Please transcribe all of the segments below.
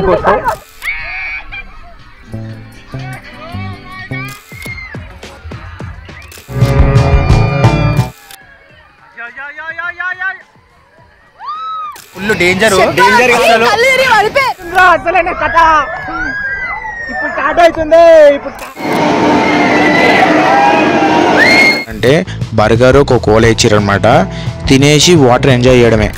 ఇంకొస్తావు full danger అసలైన కథ ఇప్పుడు స్టార్ట్ అవుతుంది. అంటే బర్గర్ ఒక కోలా ఇచ్చారనమాట, తినేసి వాటర్ ఎంజాయ్ చేయడమే.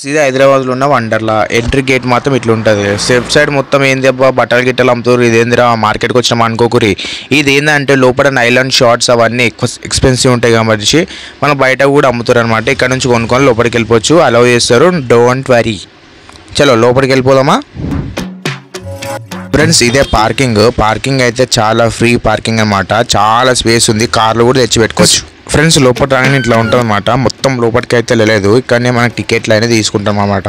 ఇది హైదరాబాద్ లో ఉన్న వండర్లా ఎంట్రీ గేట్ మాత్రం ఇట్లా ఉంటుంది. సెఫ్ సైడ్ మొత్తం ఏంది అబ్బా బట్టలు గిట్టలు అమ్ముతారు, ఇదేందిరా మార్కెట్కి వచ్చినాం అనుకోకురి. ఇది ఏంటంటే లోపల నైలాన్ షార్ట్స్ అవన్నీ ఎక్స్పెన్సివ్ ఉంటాయి కాబట్టి మనం బయట కూడా అమ్ముతారు అనమాట. ఇక్కడ నుంచి కొనుక్కొని లోపలికి వెళ్ళిపోవచ్చు, అలౌ చేస్తారు, డోంట్ వరీ. చలో లోపలికి వెళ్ళిపోదామా ఫ్రెండ్స్. ఇదే పార్కింగ్ అయితే చాలా ఫ్రీ పార్కింగ్ అనమాట, చాలా స్పేస్ ఉంది, కార్లు కూడా తెచ్చి పెట్టుకోవచ్చు. ఫ్రెండ్స్ లోపల రాగానే ఇట్లా ఉంటుంది అనమాట. మొత్తం లోపలికి అయితే వెళ్ళలేదు, ఇక్కడనే మనకి టికెట్లు అనేది తీసుకుంటాం అన్నమాట.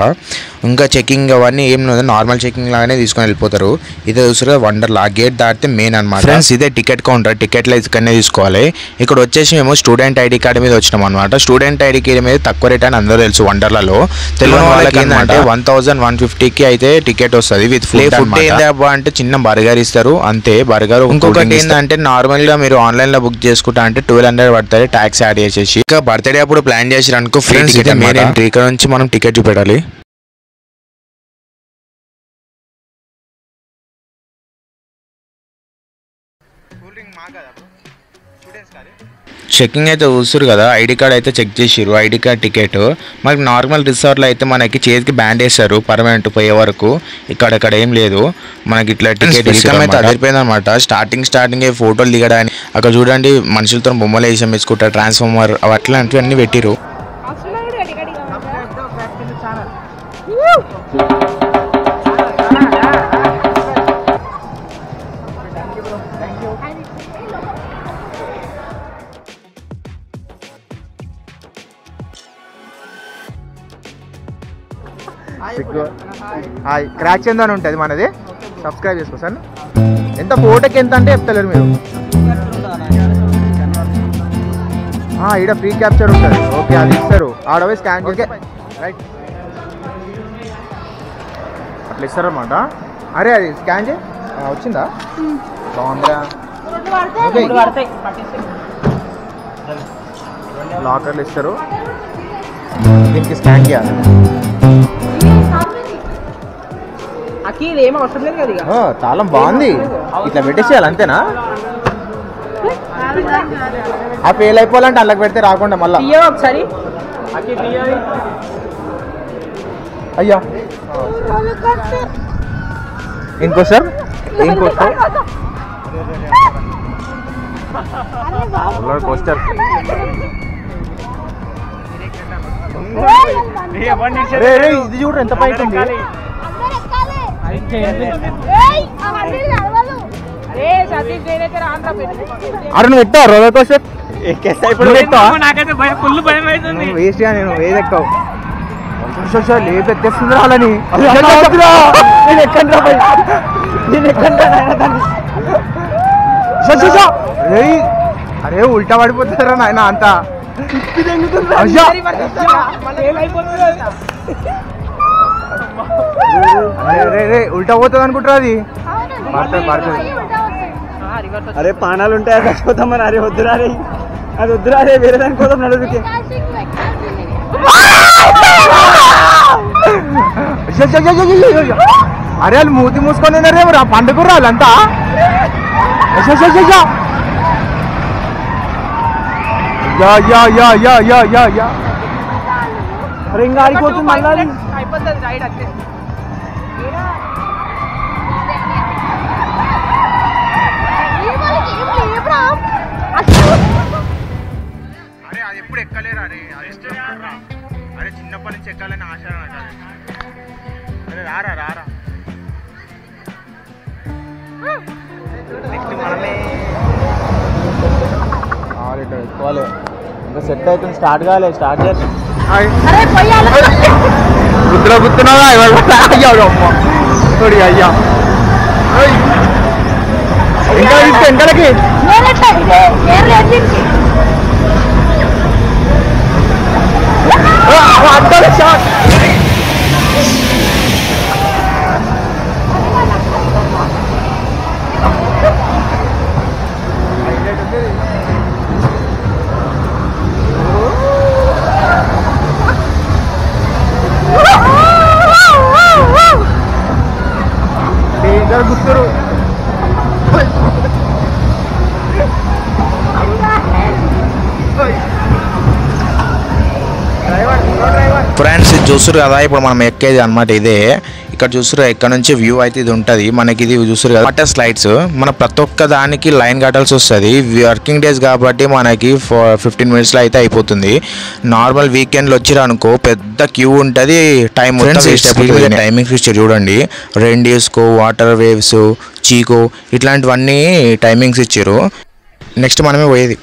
ఇంకా చెకింగ్ అవన్నీ ఏం లేదు, నార్మల్ చెకింగ్ లాగానే తీసుకొని వెళ్ళిపోతారు. ఇదే చూసారు వండర్లా, గేట్ దాటితే మెయిన్ అనమాట. ఫ్రెండ్స్ ఇదే టికెట్ కౌంటర్, టికెట్లు ఇక్కడనే తీసుకోవాలి. ఇక్కడ వచ్చేసి మేము స్టూడెంట్ ఐడి కార్డు మీద వచ్చినాం అనమాట. స్టూడెంట్ ఐడి కార్డు మీద తక్కువ రేట్ అని అందరూ తెలుసు వండర్లలో. తెలియని వాళ్ళకి ఏంటంటే 1150కి అయితే టికెట్ వస్తుంది విత్ ఫుడ్. ఏంటి అబ్బా అంటే చిన్న బర్గర్ ఇస్తారు అంతే, బర్గర్. ఇంకొకటి ఏంటంటే నార్మల్ గా మీరు ఆన్లైన్ లో బుక్ చేసుకుంటా అంటే 1200 పడుతుంది ట్యాక్స్ యాడ్ చేసేసి. ఇంకా బర్త్డే అప్పుడు ప్లాన్ చేసి అనుకో ఫ్రీ టికెట్ మెయిన్. ఇక్కడ నుంచి మనం టికెట్ చూపెట్టాలి. చెకింగ్ అయితే చూస్తారు కదా, ఐడి కార్డ్ అయితే చెక్ చేసిర్రు, ఐడి కార్డ్ టికెట్. మనకి నార్మల్ రిసార్ట్లో అయితే మనకి చేతికి బ్యాండ్ వేస్తారు పర్మనెంట్ పోయే వరకు, ఇక్కడ ఏం లేదు మనకి ఇట్లా టికెట్ అయితే అదిరిపోయింది అనమాట. స్టార్టింగ్ ఫోటోలు దిగడానికి అక్కడ చూడండి మనుషులతో బొమ్మలు వేసాం వేసుకుంటారు, ట్రాన్స్ఫార్మర్ అవి అట్లాంటివి అన్ని పెట్టిరు. క్రాచ్ అని ఉంటుంది మనది, సబ్స్క్రైబ్ చేసుకో సార్. ఎంత ఫోటోకి ఎంత అంటే చెప్తలేరు మీరు. ఈడ ఫ్రీ క్యాప్చర్ ఉంటుంది, ఓకే అది ఇస్తారు, ఆడవే స్కాన్ చేసి రైట్ అట్లా ఇస్తారన్నమాట. అరే అది స్కాన్ చేయి, వచ్చిందా బాగుందా. లాకర్లు ఇస్తారు, దీనికి స్కాన్ చేయాలి. తాళం బాగుంది, ఇట్లా పెట్టేసేయాలి అంతేనా. ఆ ఫెయిల్ అయిపోవాలంటే అల్లకి పెడితే రాకుండా మళ్ళా ఒకసారి. అయ్యా ఇంకో సార్ పోస్టర్. ఇది చూడు ఎంత పైకి ఉంది. అరే నువ్వు ఎక్కావు రోలర్ కోస్టర్, వేస్ట్ గా నేను ఏది ఎక్కావు లేపెత్తేస్తుంది వాళ్ళని. అరే ఉల్టా పడిపోతారా నాయన అంతా. ఉల్టా పోతుంది అనుకుంటారా అది. అరే పానాలు ఉంటాయి చచ్చిపోతామని. అరే వద్దురా రే, అది వద్దురా రే, వేరే దానికి పోతాం నడుదుకే. అరే వాళ్ళు మూతి మూసుకొని రేపు రా పండుగ రాళ్ళంతా. అరే ఇంకా ఆడిపోతుంది మళ్ళీ. అరే అది ఎప్పుడు ఎక్కలేరా రే, అరే చిన్నప్పటి నుంచి ఎక్కాలని ఆశ. అరే రారా రారా, నెక్స్ట్ మనమే ఎక్కోవాలి. ఇంకా సెట్ అవుతుంది, స్టార్ట్ కావాలి, స్టార్ట్ చేయాలి. గుర్తున్నావా అయ్యా ఇంకా వెనకాలకి. చూస్తారు కదా ఇప్పుడు మనం ఎక్కేది అనమాట ఇదే. ఇక్కడ చూస్తారు ఇక్కడ నుంచి వ్యూ అయితే ఇది ఉంటుంది మనకి. ఇది చూస్తారు కదా వాటర్ స్లైడ్స్. మన ప్రతి ఒక్క దానికి లైన్ కట్టాల్సి వస్తుంది. వర్కింగ్ డేస్ కాబట్టి మనకి 15 minutesలో అయితే అయిపోతుంది. నార్మల్ వీకెండ్లో వచ్చిరా అనుకో పెద్ద క్యూ ఉంటుంది. టైమింగ్స్ ఇచ్చారు చూడండి. రెయిన్ డిస్కో, వాటర్ వేవ్స్, చీకో ఇట్లాంటివన్నీ టైమింగ్స్ ఇచ్చారు. నెక్స్ట్ మనమే పోయేది.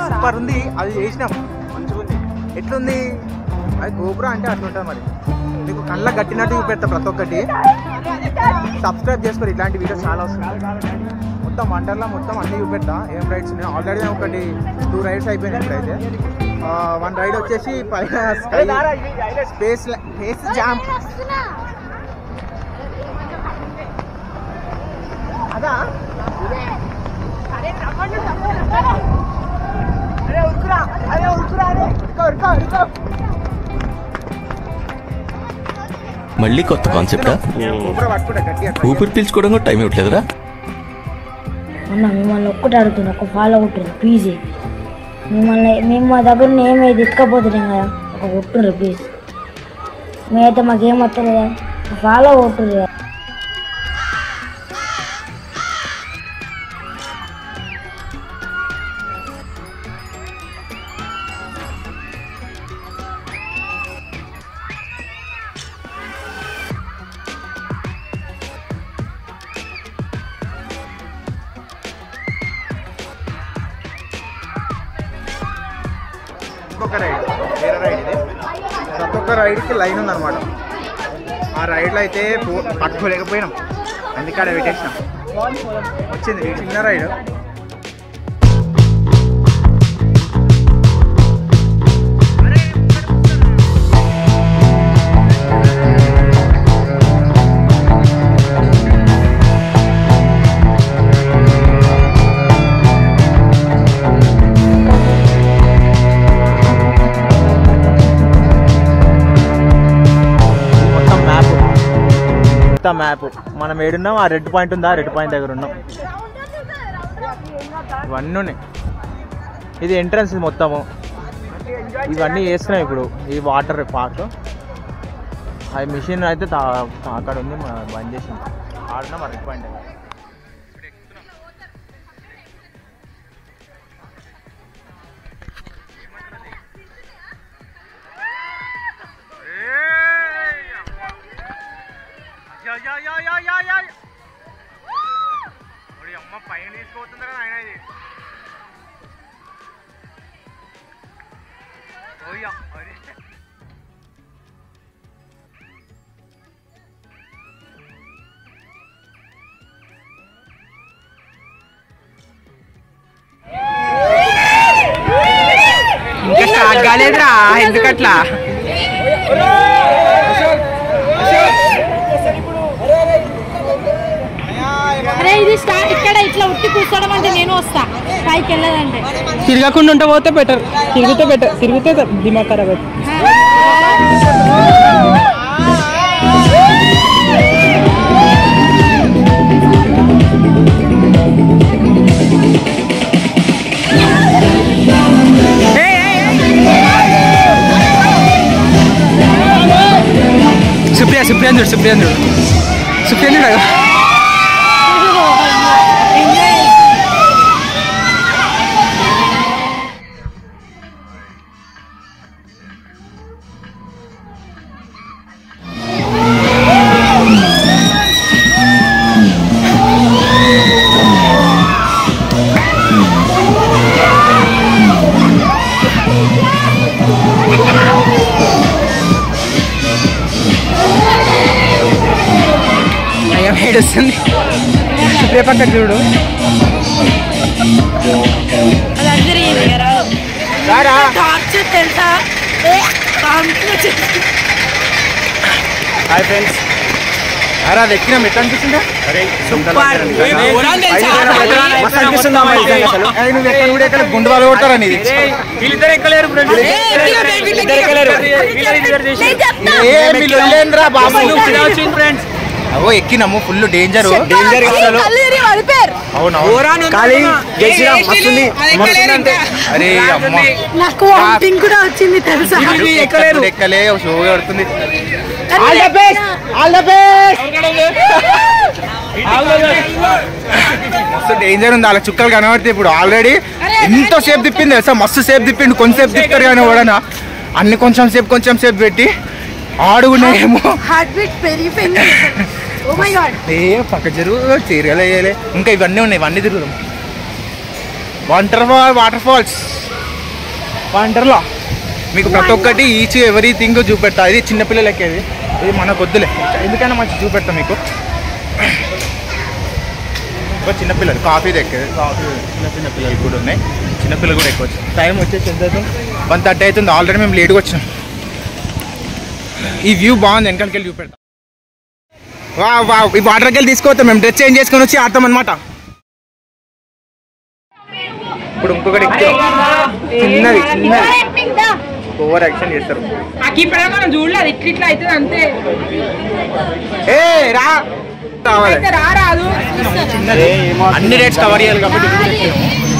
సూపర్ ఉంది. అది చేసినాం మంచిగా ఉంది. ఎట్లుంది అది గోపురం అంటే అట్లుంటుంది మరి. మీకు కళ్ళ కట్టినట్టు చూపెడతా ప్రతి ఒక్కటి. సబ్స్క్రైబ్ చేసుకోరు, ఇట్లాంటి వీడియోస్ చాలా వస్తుంది. మొత్తం వండర్లా మొత్తం అన్నీ చూపెడతా ఏం రైడ్స్ ఉన్నాయి. ఆల్రెడీ ఒకటి 2 రైడ్స్ అయిపోయినాయి. ఇప్పుడైతే 1 రైడ్ వచ్చేసి పైన స్పేస్ జాంప్. అదా మళ్ళీ కొత్త కాన్సెప్టా? ఊపిరి పీల్చుకోవడం కూడా టైం ఇవ్వట్లేదురా. మిమ్మల్ని ఒక్కటి అడుగుతున్నా, ఒక ఫాలో కొట్టురు ప్లీజ్. మేము మా దగ్గర ఏమైతే ఎత్తుకపోతున్నాం కదా, ఒక కొట్టురు ప్లీజ్. మేమైతే మాకేం వస్తుంది కదా, ఫాలో కొట్టురు కదా. ఇంకొక రైడ్ వేరే రైడ్ ఇది. ప్రతి ఒక్క రైడ్కి లైన్ ఉందన్నమాట. ఆ రైడ్లో అయితే పట్టుకోలేకపోయినాం, అందుకే ఆడ పెట్టేసినాం. వచ్చింది చిన్న రైడ్. మ్యాప్ మనం ఏడున్నాం, ఆ రెడ్ పాయింట్ ఉందా, ఆ రెడ్ పాయింట్ దగ్గర ఉన్నాం. ఇవన్నీ ఉన్నాయి. ఇది ఎంట్రన్స్ మొత్తము. ఇవన్నీ వేస్తున్నాం ఇప్పుడు. ఈ వాటర్ పార్క్ అది మిషన్ అయితే అక్కడ ఉంది, బంద్ చేసింది. ఆడున్నాం ఆ రెడ్ పాయింట్ దగ్గర. అమ్మ పైన తీసుకోతుందా ఆయన ఇది. ఇంకా స్టార్ట్ కాలేదురా, ఎందుకట్లా? అరే ఇది ఇక్కడ ఇట్లా ఉట్టి కూర్చోవడం అంటే నేను వస్తా పైకి వెళ్ళదంటే తిరగకుండా ఉంటే పోతే బెటర్, తిరిగితే దిమాగ్ ఖరాబ్ అవుతుంది. సుప్రియాంజుడు ఏడుస్తుంది. సుప్రియ పక్క చూడు. హాయ్ ఫ్రెండ్స్, అరే అది ఎక్కినాం, ఎట్లా అనిపిస్తుందా? గుండు వాళ్ళు కొడతారా నీది? అవో ఎక్కినాము, ఫుల్ డేంజర్ అరే నాకు వామిటింగ్ కూడా వచ్చింది తెలుసా. ఎక్కలే షో పడుతుంది. మస్తు డేంజర్ ఉంది, అలా చుక్కలు కనబడితే ఇప్పుడు ఆల్రెడీ ఎంతో సేపు తిప్పింది తెలుసా, మస్తు సేపు తిప్పిండు. కొంచెంసేపు తిప్పారు కానీ ఓడనా అన్ని కొంచెం సేపు పెట్టి ఆడుకునేమో ఏ పక్క జరుగు చీరలు వేయలే. ఇంకా ఇవన్నీ ఉన్నాయి, ఇవన్నీ తిరుగుదాం. వాటర్ ఫాల్స్ వండర్లా మీకు ప్రతి ఒక్కటి ఈచ్ ఎవ్రీథింగ్ చూపెడతా. ఇది చిన్నపిల్లలు ఎక్కేది, ఇది మనకు వద్దులే, ఎందుకైనా మంచి చూపెడతా మీకు. చిన్నపిల్లలు కాఫీ ఎక్కేది, కాఫీ చిన్న పిల్లలు కూడా ఉన్నాయి, చిన్నపిల్లలు కూడా ఎక్కవచ్చు. టైం వచ్చేసి ఎంత అవుతుంది? 1:30 అవుతుంది. ఆల్రెడీ మేము లేట్గా వచ్చినాం. ఈ వ్యూ బాగుంది, వెనకాలకి వెళ్ళి చూపెడతాం. ఈ వాటర్కి వెళ్ళి తీసుకోవద్దాం, మేము డ్రెస్ చేంజ్ చేసుకొని వచ్చి ఆడతాం అనమాట. ఇప్పుడు ఇంకొకటి చిన్నది ఓవర్ యాక్షన్ చేస్తారు. అన్ని రేట్స్ కవర్ చేయాలి కాబట్టి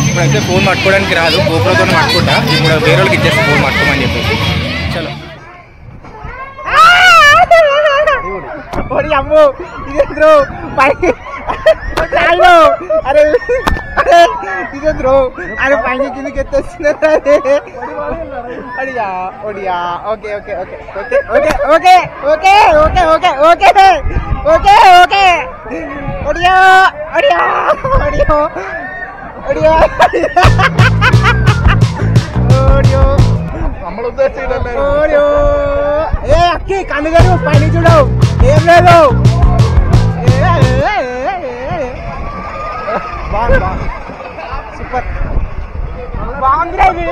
ఇప్పుడైతే ఫోన్ పట్టుకోవడానికి రాదు, గోప్రోతో పట్టుకుంటా. ఇప్పుడు వేరే వాళ్ళకి ఇచ్చేస్తా ఫోన్ పట్టుకోమని చెప్పేసి. చలో అమ్మో ఇదేంద్రో అరే ఇదేంద్రో అరే పైన కిందకి ఎత్తేస్తున్నారు. అడియా ఒడియా okay okay okay okay okay okay okay okay okay okay okay okay ఒడియా ఒడియా ఒడియో ఒడియో ఒడియో ఓడియో. ఏ అక్కి కన్ను గారు పైన చూడవు, ఏం లేదు. సూపర్ బాగుందిరా, ఇది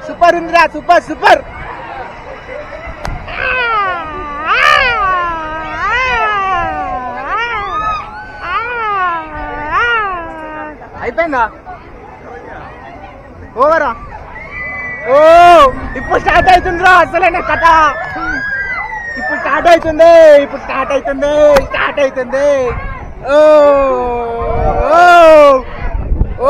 సూపర్ ఉందిరా, సూపర్ సూపర్. అయిపోయిందా? ఓవరా? ఓ ఇప్పుడు స్టార్ట్ అవుతుందిరా అసలైన కథ. ఇప్పుడు స్టార్ట్ అవుతుంది. ఓ ఓ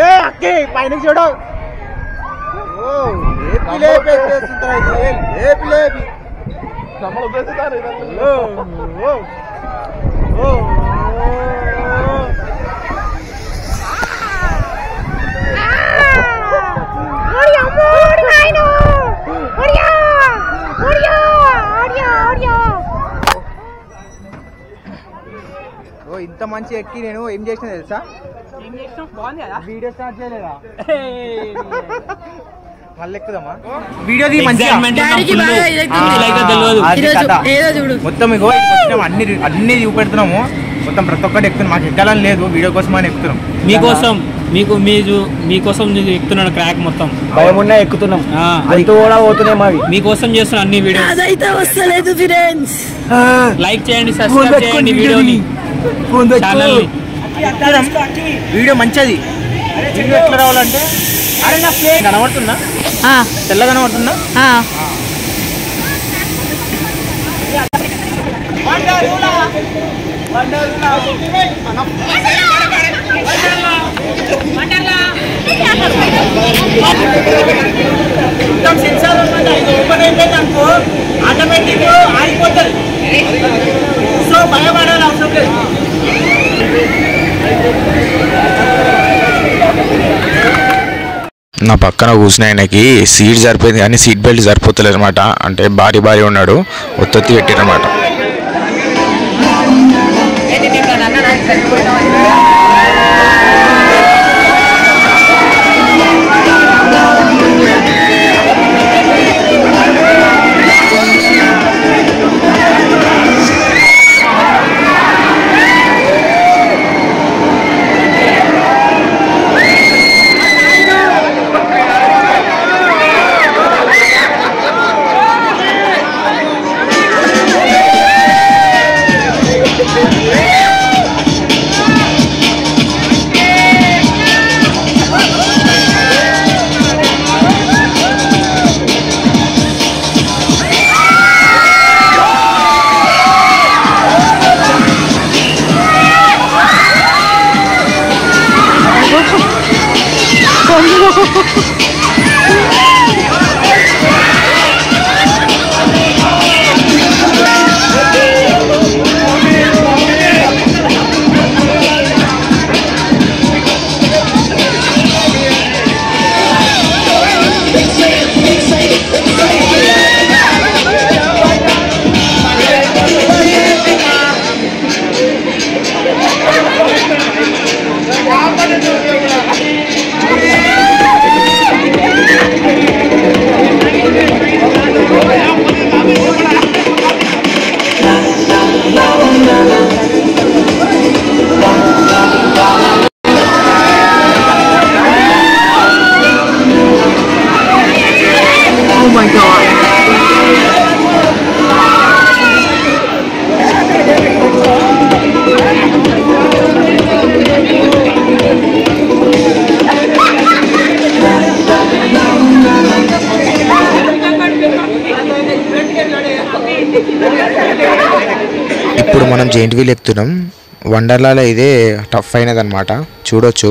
ఏ అక్కి పైన చూడు. ఓ ఏపీ లేపి ఇంత మంచి ఎక్కి నేను ఏం చేసిన తెలుసా? వీడియో స్టార్ట్ చేయలేదా? మళ్ళీ ఎక్కుదామా? వీడియో మొత్తం ఇగో అన్ని చూపెడుతున్నాము. మొత్తం ప్రతి ఒక్కటి ఎక్కుతున్నాం. మాకు ఎక్కాలని లేదు, వీడియో కోసం అని ఎక్కుతున్నాం. మీకోసం మీకోసం ఎక్కుతున్నాడు క్రాక్ మొత్తం భయం ఉన్నా ఎక్కుతున్నాం అంత కూడా పోతున్నాయి మావి మీకోసం చేస్తున్న అన్ని వీడియోస్ అదైతే వస్తలేదు ఫ్రెండ్స్. లైక్ చేయండి సబ్స్క్రైబ్ చేయండి వీడియోని ఛానల్ వీడియో మంచిది. వీడియో ఎట్లా రావాలంటే అరే నా ప్లేన్ కనబడుతుందా తెల్ల కనబడుతుందా సెన్సార్ ఓపెన్ అయిపోయింది అనుకో ఆటోమేటిక్ ఆగిపోతుంది. సో భయపడాలి అవసరం లేదు. నా పక్కన కూర్చున్న ఆయనకి సీట్ సరిపోయింది కానీ సీట్ బెల్ట్ సరిపోతలేదు అనమాట. అంటే భారీ ఉన్నాడు, ఒత్తి పెట్టారనమాట. ఇప్పుడు మనం జెయింట్ వీల్ ఎక్కుతున్నాం. వండర్లాలో ఇదే టఫ్ అయినది అనమాట. చూడొచ్చు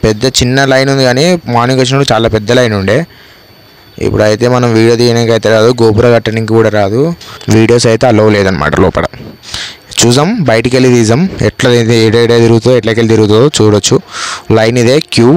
పెద్ద చిన్న లైన్ ఉంది కానీ మార్నింగ్ వచ్చినప్పుడు చాలా పెద్ద లైన్ ఉండే. ఇప్పుడు అయితే మనం వీడియో తీయడానికి అయితే రాదు, గోపుర కట్టడానికి కూడా రాదు, వీడియోస్ అయితే అలో లేదనమాట లోపల. చూసాం బయటికి వెళ్ళి తీసాం ఎట్లా ఏడే తిరుగుతుందో ఎట్లకెళ్ళి తిరుగుతుందో చూడొచ్చు. లైన్ ఇదే క్యూ.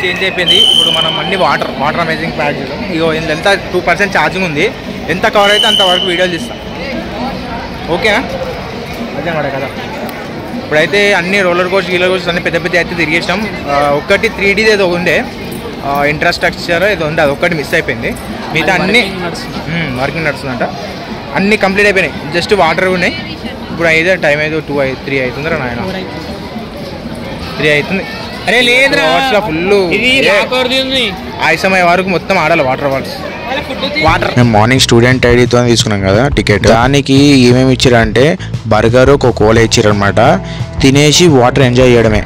చేంజ్ అయిపోయింది. ఇప్పుడు మనం అన్ని వాటర్ అమేజింగ్ ప్యాక్ చేద్దాం. ఇగో ఎంత 2% ఛార్జింగ్ ఉంది, ఎంత కవర్ అయితే అంతవరకు వీడియోలు తీస్తాం. ఓకేనా? అదే మాట కదా. ఇప్పుడైతే అన్ని రోలర్ కోస్ట్ అన్ని పెద్ద అయితే తిరిగేసాం. ఒకటి 3D ఏదో ఉండే ఇన్ఫ్రాస్ట్రక్చర్ ఏదో ఉంది, అది ఒక్కటి మిస్ అయిపోయింది. మిగతా అన్ని వర్కింగ్ నడుస్తుందంట. అన్నీ కంప్లీట్ అయిపోయినాయి, జస్ట్ వాటర్ ఉన్నాయి. ఇప్పుడు అయితే టైం అయితే 3 అవుతుందిరా నాయన, 3 అవుతుంది. అరే లేదురా ఫుల్ ఆయుసమయ్యే వరకు మొత్తం ఆడాలి వాటర్ ఫాల్స్. మేము మార్నింగ్ స్టూడెంట్ ఐడితో తీసుకున్నాం కదా టికెట్, దానికి ఏమేమి ఇచ్చారంటే బర్గర్ ఒక కోలా ఇచ్చారనమాట. తినేసి వాటర్ ఎంజాయ్ చేయడమే.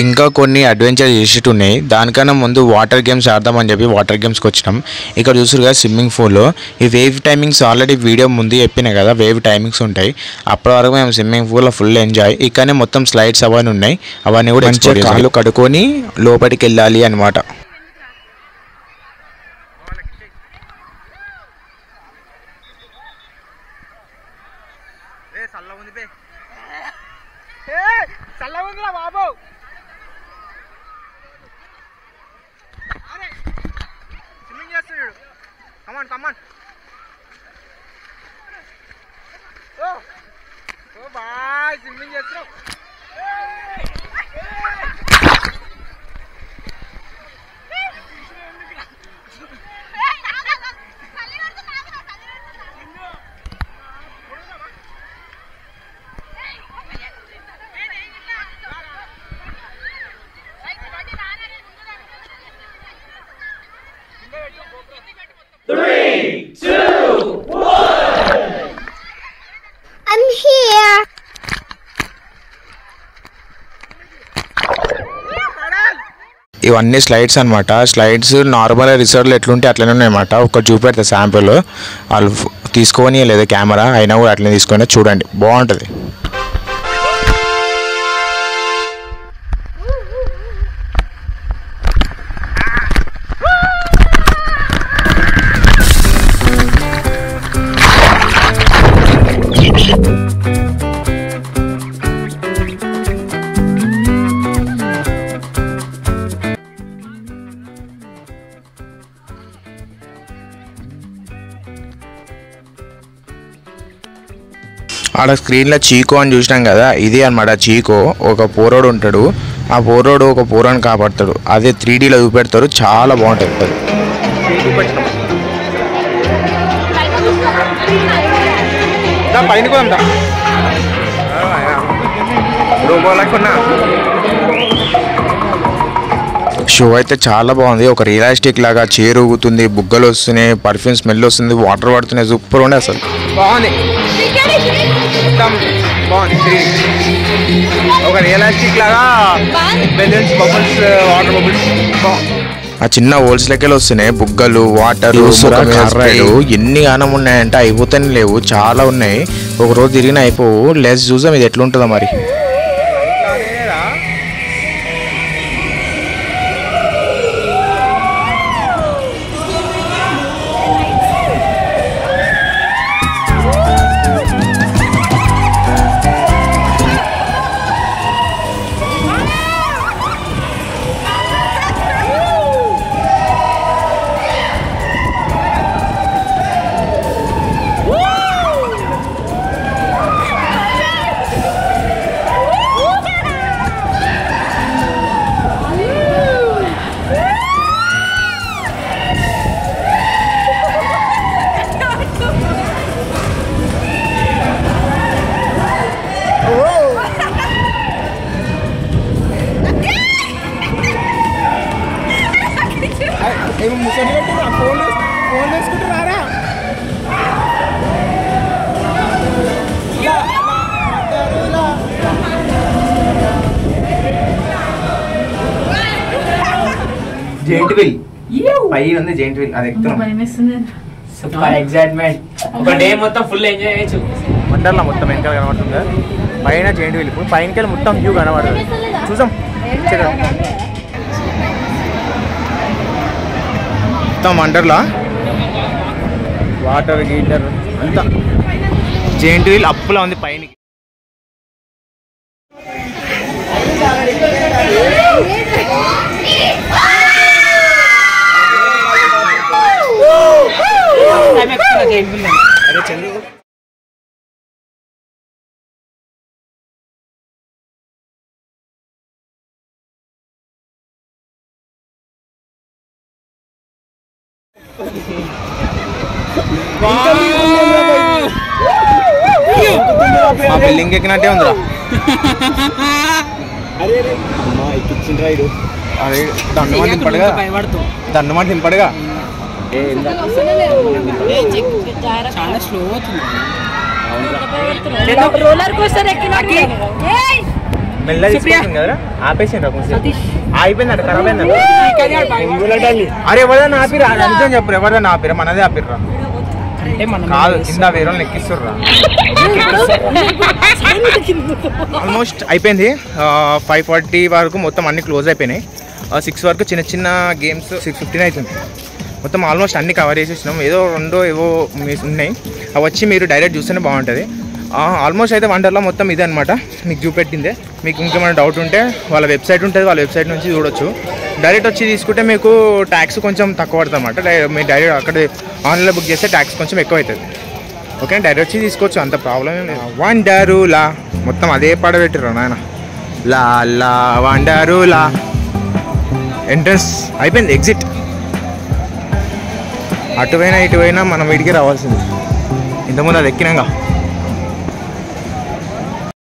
ఇంకా కొన్ని అడ్వెంచర్ చేసేట్టు ఉన్నాయి. దానికన్నా ముందు వాటర్ గేమ్స్ ఆడదామని చెప్పి వాటర్ గేమ్స్కి వచ్చినాం. ఇక్కడ చూసారుగా స్విమ్మింగ్ పూల్లో ఈ వేవ్ టైమింగ్స్ ఆల్రెడీ వీడియో ముందు చెప్పినాయి కదా, వేవ్ టైమింగ్స్ ఉంటాయి. అప్పటి వరకు మేము స్విమ్మింగ్ పూల్లో ఫుల్ ఎంజాయ్. ఇక్కడనే మొత్తం స్లైడ్స్ అవన్నీ ఉన్నాయి, అవన్నీ కూడా మంచిగా కాళ్ళు కడుక్కొని లోపలికి వెళ్ళాలి అనమాట. బాబు స్విమ్మింగ్ చేస్తున్నాడు. కమాన్ కమాన్. ఓ బాయ్ స్విమ్మింగ్ చేస్తున్నావు. ఇవన్నీ స్లైడ్స్ అనమాట. స్లైడ్స్ నార్మల్ రిసార్ట్లో ఎట్లుంటే అట్లనే ఉన్నాయన్నమాట. ఒక చూపెడతా శాంపుల్, వాళ్ళు తీసుకొని లేదా కెమెరా అయినా కూడా అట్లనే తీసుకొని చూడండి, బాగుంటుంది. ఆడ స్క్రీన్లో చీకో అని చూసినాం కదా, ఇదే అనమాట చీకో. ఒక పోరోడు ఉంటాడు, ఆ పోరోడు ఒక పోరాన్ని కాపాడుతాడు. అదే 3Dలో చూపెడతారు, చాలా బాగుంటుంది. పైన కూడా షో అయితే చాలా బాగుంది. ఒక రియలిస్టిక్ లాగా చైర్ ఊగుతుంది, బుగ్గలు వస్తున్నాయి, పర్ఫ్యూమ్ స్మెల్ వస్తుంది, వాటర్ పడుతున్నాయి, సూపర్ ఉండే అసలు. బాగుంది, బాగుంది. ఒక రియలిస్టిక్ లాగా బెలూన్స్, బబుల్స్, వాటర్ బబుల్స్ బాగుంది. ఆ చిన్న హోల్స్ లెక్కలు వస్తున్నాయి, బుగ్గలు, వాటర్, ఎన్ని గానం ఉన్నాయంటే అయిపోతానే లేవు, చాలా ఉన్నాయి. ఒక రోజు తిరిగిన అయిపోవు. లెస్ చూసాం ఇది ఎట్లుంటుందో మరి. జెయింట్ వీల్ పై ఉంది, జెయింట్ వీల్ అది ఎక్కుతున్నాం. Super excitement. ఒక డే మొత్తం ఫుల్ ఎంజాయ్ చేయొచ్చు. వండర్లా మొత్తం వెనకాల కనబడుతుంది, పైన జెయింట్ వీల్. ఇప్పుడు పైనకెళ్ళి మొత్తం వ్యూ కనబడుతుంది, చూసాం. మొత్తం వండర్లా, వాటర్ గీటర్ అంతా. జెయింట్ వీల్ అప్పులా ఉంది పైన. బిల్డింగ్ ఎక్కినట్టే ఉందిరా. అదే దండమాట దింపడుగా, దండమాట దింపడుగా. చాలా స్లో అవుతుంది. రోలర్ కోస్టర్ ఎక్కినాకి మెల్ల తీసుకుంటుంది కదరా ఆపేసిండ్రా కొంచెం అయిపోయిందంట ఖరాబ్ అయిందంట అరే ఎవరైనా ఆపిరా నిజం చెప్పరు ఎవరైనా ఆపిరా మనదే ఆపిర్రా కాదు కింద వేరే వాళ్ళు ఎక్కిస్తుర్రా ఆల్మోస్ట్ అయిపోయింది 5:40 వరకు మొత్తం అన్ని క్లోజ్ అయిపోయినాయి 6 వరకు చిన్న చిన్న గేమ్స్ 6:15 అవుతుంది మొత్తం ఆల్మోస్ట్ అన్ని కవర్ చేసేసినాం ఏదో రెండో ఏవో ఉన్నాయి అవి వచ్చి మీరు డైరెక్ట్ చూస్తేనే బాగుంటుంది ఆల్మోస్ట్ అయితే వండర్లో మొత్తం ఇదే అనమాట మీకు చూపెట్టిందే మీకు ఇంకేమైనా డౌట్ ఉంటే వాళ్ళ వెబ్సైట్ ఉంటుంది వాళ్ళ వెబ్సైట్ నుంచి చూడొచ్చు డైరెక్ట్ వచ్చి తీసుకుంటే మీకు ట్యాక్స్ కొంచెం తక్కువ పడుతుంది అనమాట మీరు డైరెక్ట్ అక్కడ ఆన్లైన్లో బుక్ చేస్తే ట్యాక్స్ కొంచెం ఎక్కువ అవుతుంది ఓకే డైరెక్ట్ వచ్చి తీసుకోవచ్చు అంత ప్రాబ్లం ఏం లేదు వండరులా మొత్తం అదే పాట పెట్టిర్రు నాయన లా లా వండరులా ఎంట్రన్స్ అయిపోయింది ఎగ్జిట్ అటువైనా ఇటువైనా మనం వీడికి రావాల్సింది ఇంతకుముందు అది ఎక్కినాక